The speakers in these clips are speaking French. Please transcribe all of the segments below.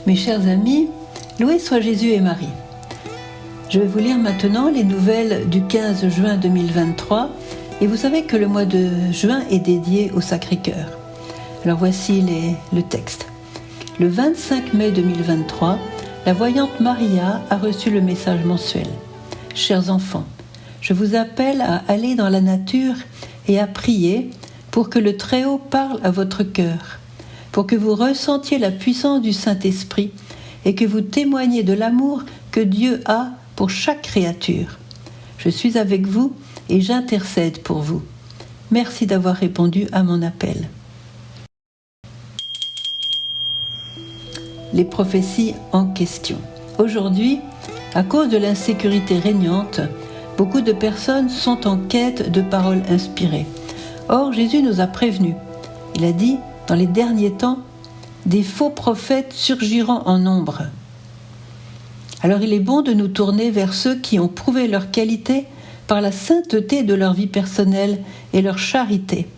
Mes chers amis, loué soit Jésus et Marie. Je vais vous lire maintenant les nouvelles du 15 juin 2023 et vous savez que le mois de juin est dédié au Sacré-Cœur. Alors voici le texte. Le 25 mai 2023, la voyante Maria a reçu le message mensuel. Chers enfants, je vous appelle à aller dans la nature et à prier pour que le Très-Haut parle à votre cœur, pour que vous ressentiez la puissance du Saint-Esprit et que vous témoigniez de l'amour que Dieu a pour chaque créature. Je suis avec vous et j'intercède pour vous. Merci d'avoir répondu à mon appel. Les prophéties en question. Aujourd'hui, à cause de l'insécurité régnante, beaucoup de personnes sont en quête de paroles inspirées. Or, Jésus nous a prévenus. Il a dit, dans les derniers temps, des faux prophètes surgiront en nombre. Alors il est bon de nous tourner vers ceux qui ont prouvé leur qualité par la sainteté de leur vie personnelle et leur charité.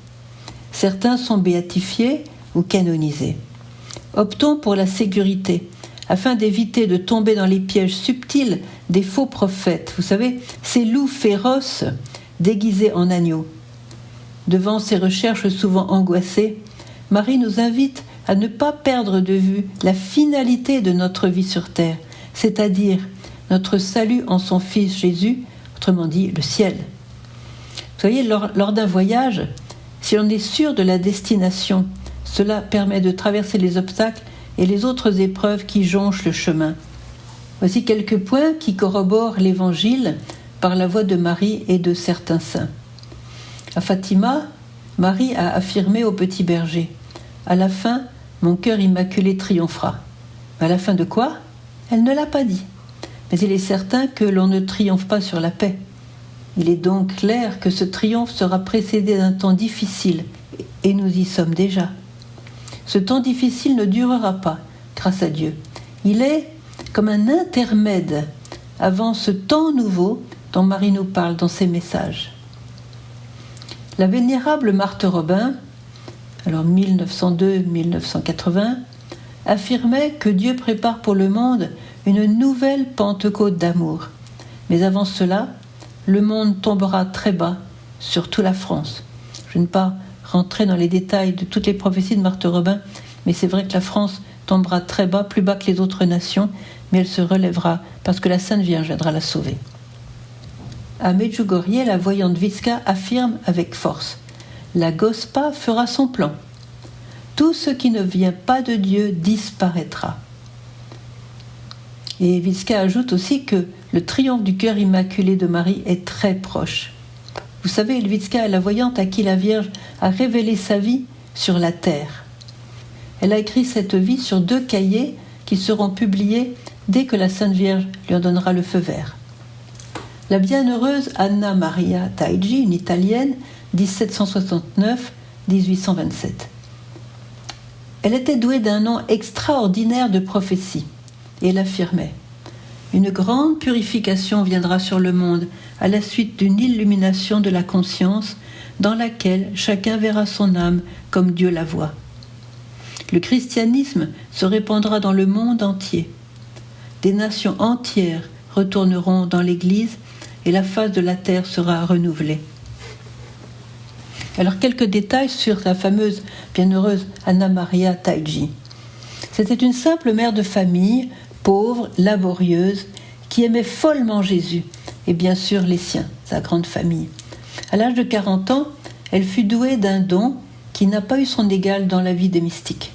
Certains sont béatifiés ou canonisés. Optons pour la sécurité, afin d'éviter de tomber dans les pièges subtils des faux prophètes. Vous savez, ces loups féroces déguisés en agneaux. Devant ces recherches souvent angoissées, Marie nous invite à ne pas perdre de vue la finalité de notre vie sur terre, c'est-à-dire notre salut en son Fils Jésus, autrement dit le ciel. Vous voyez, lors d'un voyage, si l'on est sûr de la destination, cela permet de traverser les obstacles et les autres épreuves qui jonchent le chemin. Voici quelques points qui corroborent l'Évangile par la voix de Marie et de certains saints. À Fatima, Marie a affirmé au petit berger « À la fin, mon cœur immaculé triomphera ». À la fin de quoi ? Elle ne l'a pas dit. Mais il est certain que l'on ne triomphe pas sur la paix. Il est donc clair que ce triomphe sera précédé d'un temps difficile, et nous y sommes déjà. Ce temps difficile ne durera pas, grâce à Dieu. Il est comme un intermède avant ce temps nouveau dont Marie nous parle dans ses messages. La vénérable Marthe Robin, alors 1902-1980, affirmait que Dieu prépare pour le monde une nouvelle Pentecôte d'amour. Mais avant cela, le monde tombera très bas, surtout la France. Je ne vais pas rentrer dans les détails de toutes les prophéties de Marthe Robin, mais c'est vrai que la France tombera très bas, plus bas que les autres nations, mais elle se relèvera parce que la Sainte Vierge viendra la sauver. À Medjugorje, la voyante Vicka affirme avec force « La Gospa fera son plan. Tout ce qui ne vient pas de Dieu disparaîtra. » Et Vicka ajoute aussi que le triomphe du cœur immaculé de Marie est très proche. Vous savez, Vicka est la voyante à qui la Vierge a révélé sa vie sur la terre. Elle a écrit cette vie sur 2 cahiers qui seront publiés dès que la Sainte Vierge lui en donnera le feu vert. La bienheureuse Anna Maria Taigi, une Italienne, 1769-1827. Elle était douée d'un nom extraordinaire de prophétie, et elle affirmait « Une grande purification viendra sur le monde à la suite d'une illumination de la conscience dans laquelle chacun verra son âme comme Dieu la voit. Le christianisme se répandra dans le monde entier. Des nations entières retourneront dans l'Église et la face de la terre sera renouvelée. » Alors quelques détails sur la fameuse bienheureuse Anna Maria Taigi. C'était une simple mère de famille, pauvre, laborieuse, qui aimait follement Jésus et bien sûr les siens, sa grande famille. À l'âge de 40 ans, elle fut douée d'un don qui n'a pas eu son égal dans la vie des mystiques.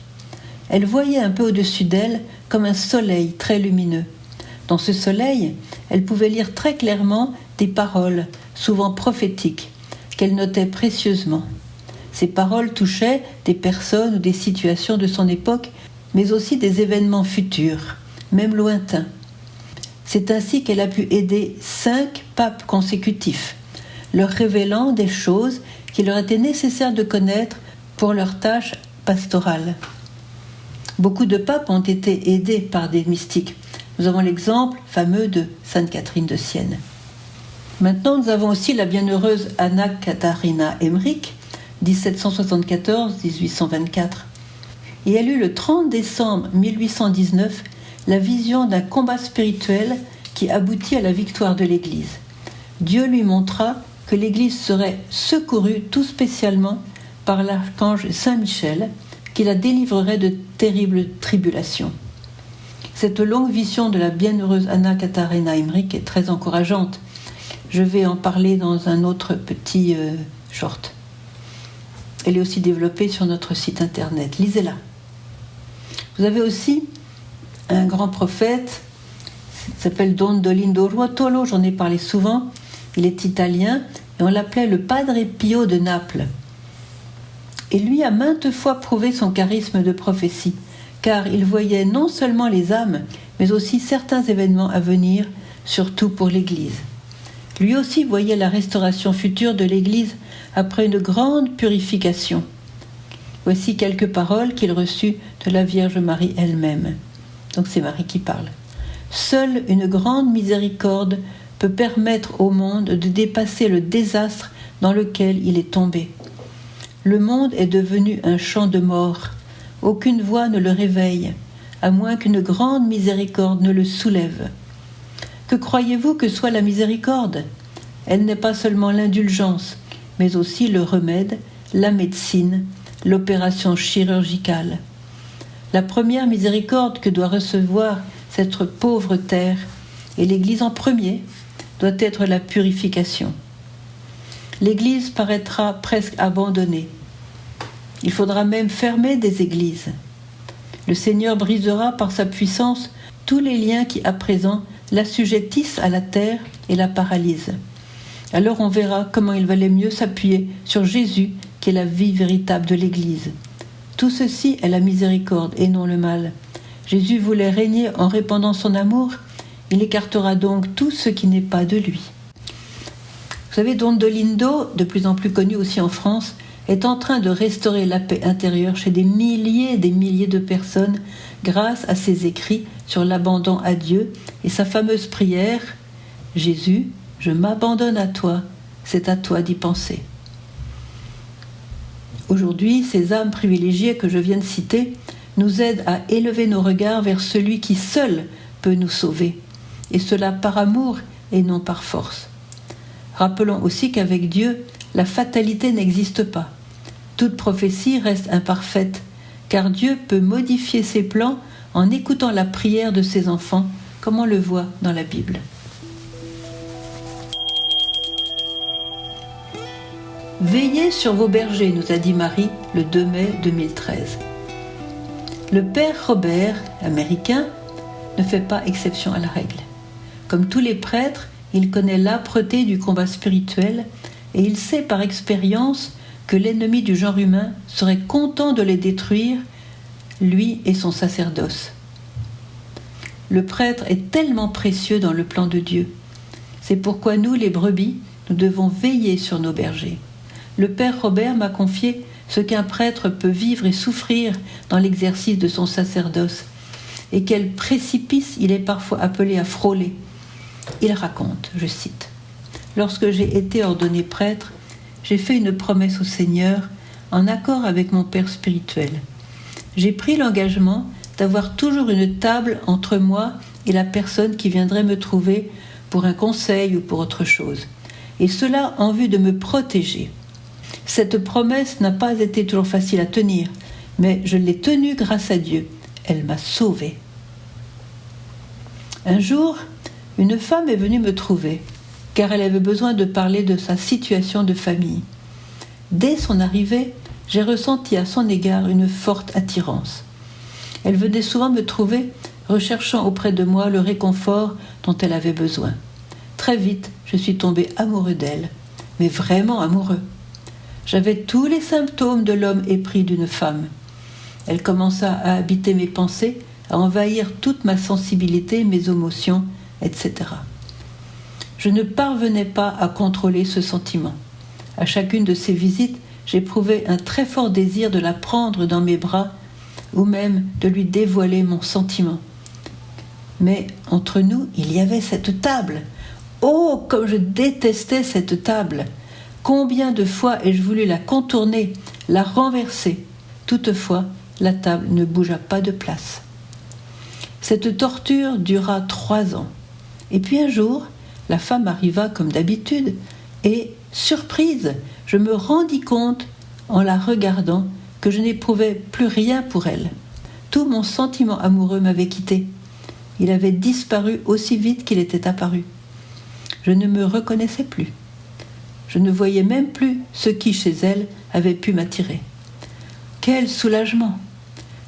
Elle voyait un peu au-dessus d'elle comme un soleil très lumineux. Dans ce soleil, elle pouvait lire très clairement des paroles, souvent prophétiques, qu'elle notait précieusement. Ces paroles touchaient des personnes ou des situations de son époque, mais aussi des événements futurs, même lointains. C'est ainsi qu'elle a pu aider 5 papes consécutifs, leur révélant des choses qu'il leur était nécessaire de connaître pour leur tâche pastorale. Beaucoup de papes ont été aidés par des mystiques. Nous avons l'exemple fameux de Sainte Catherine de Sienne. Maintenant, nous avons aussi la bienheureuse Anna Katharina Emmerich, 1774-1824. et elle eut le 30 décembre 1819 la vision d'un combat spirituel qui aboutit à la victoire de l'Église. Dieu lui montra que l'Église serait secourue tout spécialement par l'archange Saint-Michel, qui la délivrerait de terribles tribulations. Cette longue vision de la bienheureuse Anna-Katharina Emmerich est très encourageante. Je vais en parler dans un autre petit short. Elle est aussi développée sur notre site internet. Lisez-la. Vous avez aussi un grand prophète, il s'appelle Don Dolindo Ruotolo, j'en ai parlé souvent. Il est italien et on l'appelait le Padre Pio de Naples. Et lui a maintes fois prouvé son charisme de prophétie, car il voyait non seulement les âmes, mais aussi certains événements à venir, surtout pour l'Église. Lui aussi voyait la restauration future de l'Église après une grande purification. Voici quelques paroles qu'il reçut de la Vierge Marie elle-même. Donc c'est Marie qui parle. « Seule une grande miséricorde peut permettre au monde de dépasser le désastre dans lequel il est tombé. Le monde est devenu un champ de mort. Aucune voix ne le réveille, à moins qu'une grande miséricorde ne le soulève. Que croyez-vous que soit la miséricorde ? Elle n'est pas seulement l'indulgence, mais aussi le remède, la médecine, l'opération chirurgicale. La première miséricorde que doit recevoir cette pauvre terre, et l'Église en premier, doit être la purification. L'Église paraîtra presque abandonnée. Il faudra même fermer des églises. Le Seigneur brisera par sa puissance tous les liens qui à présent l'assujettissent à la terre et la paralysent. Alors on verra comment il valait mieux s'appuyer sur Jésus qui est la vie véritable de l'Église. Tout ceci est la miséricorde et non le mal. Jésus voulait régner en répandant son amour, il écartera donc tout ce qui n'est pas de lui. Vous savez, Don Dolindo, de plus en plus connu aussi en France, est en train de restaurer la paix intérieure chez des milliers et des milliers de personnes grâce à ses écrits sur l'abandon à Dieu et sa fameuse prière « Jésus, je m'abandonne à toi, c'est à toi d'y penser ». Aujourd'hui, ces âmes privilégiées que je viens de citer nous aident à élever nos regards vers celui qui seul peut nous sauver, et cela par amour et non par force. Rappelons aussi qu'avec Dieu, la fatalité n'existe pas. Toute prophétie reste imparfaite, car Dieu peut modifier ses plans en écoutant la prière de ses enfants, comme on le voit dans la Bible. Veillez sur vos bergers, nous a dit Marie le 2 mai 2013. Le père Robert, américain, ne fait pas exception à la règle. Comme tous les prêtres, il connaît l'âpreté du combat spirituel et il sait par expérience que l'ennemi du genre humain serait content de les détruire, lui et son sacerdoce. Le prêtre est tellement précieux dans le plan de Dieu. C'est pourquoi nous, les brebis, nous devons veiller sur nos bergers. Le père Robert m'a confié ce qu'un prêtre peut vivre et souffrir dans l'exercice de son sacerdoce, et quel précipice il est parfois appelé à frôler. Il raconte, je cite, « Lorsque j'ai été ordonné prêtre, j'ai fait une promesse au Seigneur en accord avec mon père spirituel. J'ai pris l'engagement d'avoir toujours une table entre moi et la personne qui viendrait me trouver pour un conseil ou pour autre chose, et cela en vue de me protéger. Cette promesse n'a pas été toujours facile à tenir, mais je l'ai tenue grâce à Dieu. Elle m'a sauvée. Un jour, une femme est venue me trouver, car elle avait besoin de parler de sa situation de famille. Dès son arrivée, j'ai ressenti à son égard une forte attirance. Elle venait souvent me trouver, recherchant auprès de moi le réconfort dont elle avait besoin. Très vite, je suis tombé amoureux d'elle, mais vraiment amoureux. J'avais tous les symptômes de l'homme épris d'une femme. Elle commença à habiter mes pensées, à envahir toute ma sensibilité, mes émotions, etc. Je ne parvenais pas à contrôler ce sentiment. À chacune de ces visites, j'éprouvais un très fort désir de la prendre dans mes bras ou même de lui dévoiler mon sentiment. Mais entre nous, il y avait cette table. Oh, comme je détestais cette table! Combien de fois ai-je voulu la contourner, la renverser? Toutefois, la table ne bougea pas de place. Cette torture dura 3 ans. Et puis un jour, la femme arriva comme d'habitude et, surprise, je me rendis compte, en la regardant, que je n'éprouvais plus rien pour elle. Tout mon sentiment amoureux m'avait quitté. Il avait disparu aussi vite qu'il était apparu. Je ne me reconnaissais plus. Je ne voyais même plus ce qui, chez elle, avait pu m'attirer. Quel soulagement!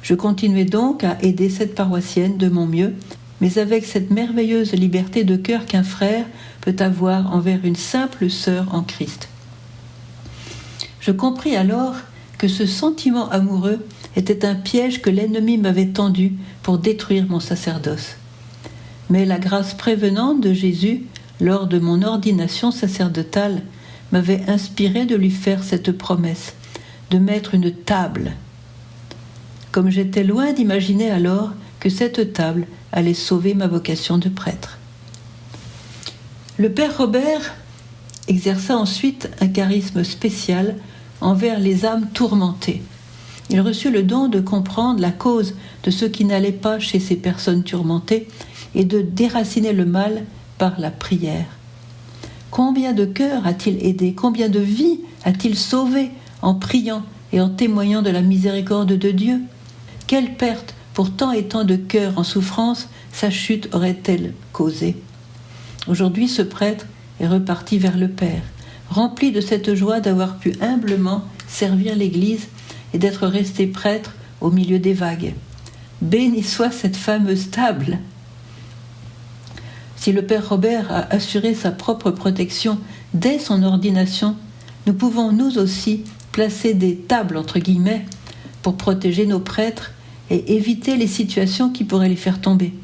Je continuai donc à aider cette paroissienne de mon mieux, mais avec cette merveilleuse liberté de cœur qu'un frère peut avoir envers une simple sœur en Christ. Je compris alors que ce sentiment amoureux était un piège que l'ennemi m'avait tendu pour détruire mon sacerdoce. Mais la grâce prévenante de Jésus, lors de mon ordination sacerdotale, m'avait inspiré de lui faire cette promesse, de mettre une table. Comme j'étais loin d'imaginer alors que cette table allait sauver ma vocation de prêtre. Le père Robert exerça ensuite un charisme spécial envers les âmes tourmentées. Il reçut le don de comprendre la cause de ce qui n'allait pas chez ces personnes tourmentées et de déraciner le mal par la prière. Combien de cœurs a-t-il aidé, combien de vies a-t-il sauvé en priant et en témoignant de la miséricorde de Dieu? Quelle perte pour tant et tant de cœurs en souffrance sa chute aurait-elle causé? Aujourd'hui, ce prêtre est reparti vers le Père, rempli de cette joie d'avoir pu humblement servir l'Église et d'être resté prêtre au milieu des vagues. Béni soit cette fameuse table! Si le père Robert a assuré sa propre protection dès son ordination, nous pouvons nous aussi placer des tables entre guillemets pour protéger nos prêtres et éviter les situations qui pourraient les faire tomber.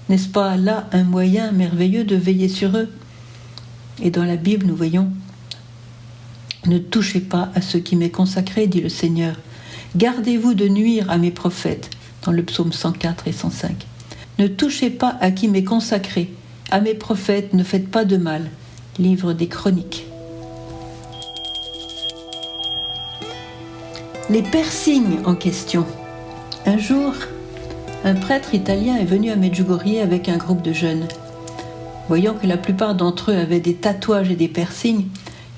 N'est-ce pas là un moyen merveilleux de veiller sur eux? Et dans la Bible, nous voyons « Ne touchez pas à ce qui m'est consacré, dit le Seigneur. Gardez-vous de nuire à mes prophètes » dans le psaume 104 et 105. Ne touchez pas à qui m'est consacré, à mes prophètes, ne faites pas de mal. Livre des Chroniques. Les piercings en question. Un jour, un prêtre italien est venu à Medjugorje avec un groupe de jeunes. Voyant que la plupart d'entre eux avaient des tatouages et des piercings,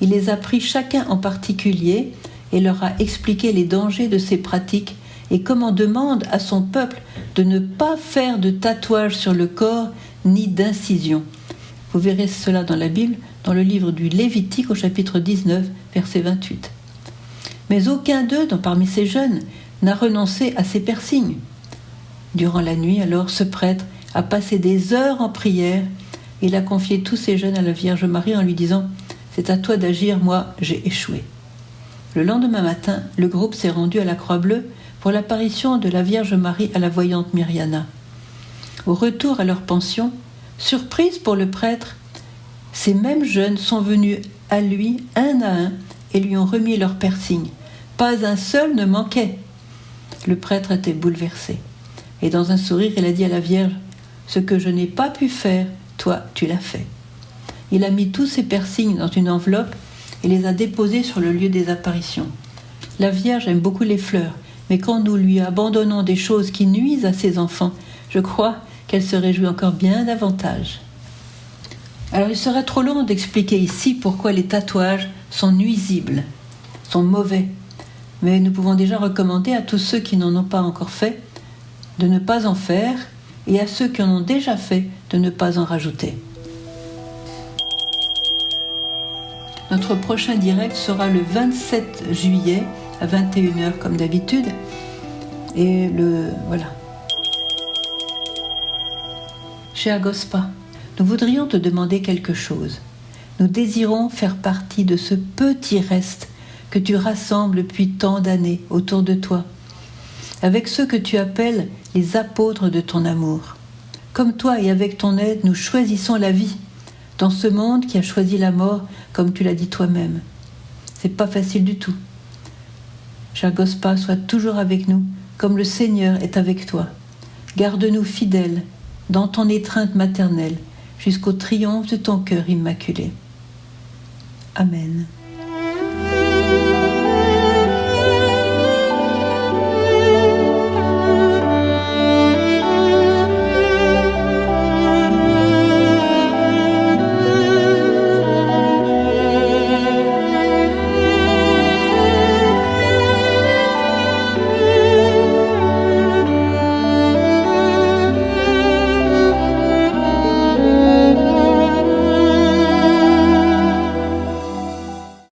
il les a pris chacun en particulier et leur a expliqué les dangers de ces pratiques et comment demande à son peuple de ne pas faire de tatouages sur le corps ni d'incision. Vous verrez cela dans la Bible, dans le livre du Lévitique au chapitre 19, verset 28. Mais aucun d'eux, parmi ces jeunes, n'a renoncé à ces piercings. Durant la nuit, alors, ce prêtre a passé des heures en prière. Il a confié tous ces jeunes à la Vierge Marie en lui disant « C'est à toi d'agir, moi j'ai échoué ». Le lendemain matin, le groupe s'est rendu à la Croix-Bleue pour l'apparition de la Vierge Marie à la voyante Myriana. Au retour à leur pension, surprise pour le prêtre, ces mêmes jeunes sont venus à lui un à un et lui ont remis leur piercing. Pas un seul ne manquait. Le prêtre était bouleversé. Et dans un sourire, il a dit à la Vierge « Ce que je n'ai pas pu faire, toi, tu l'as fait. » Il a mis tous ses piercings dans une enveloppe et les a déposés sur le lieu des apparitions. La Vierge aime beaucoup les fleurs, mais quand nous lui abandonnons des choses qui nuisent à ses enfants, je crois qu'elle se réjouit encore bien davantage. Alors il serait trop long d'expliquer ici pourquoi les tatouages sont nuisibles, sont mauvais. Mais nous pouvons déjà recommander à tous ceux qui n'en ont pas encore fait de ne pas en faire et à ceux qui en ont déjà fait de ne pas en rajouter. Notre prochain direct sera le 27 juillet à 21h comme d'habitude. Et voilà. Cher Gospa, nous voudrions te demander quelque chose. Nous désirons faire partie de ce petit reste que tu rassembles depuis tant d'années autour de toi, avec ceux que tu appelles les apôtres de ton amour. Comme toi et avec ton aide, nous choisissons la vie dans ce monde qui a choisi la mort, comme tu l'as dit toi-même. C'est pas facile du tout. Cher Gospa, sois toujours avec nous, comme le Seigneur est avec toi. Garde-nous fidèles dans ton étreinte maternelle, jusqu'au triomphe de ton cœur immaculé. Amen.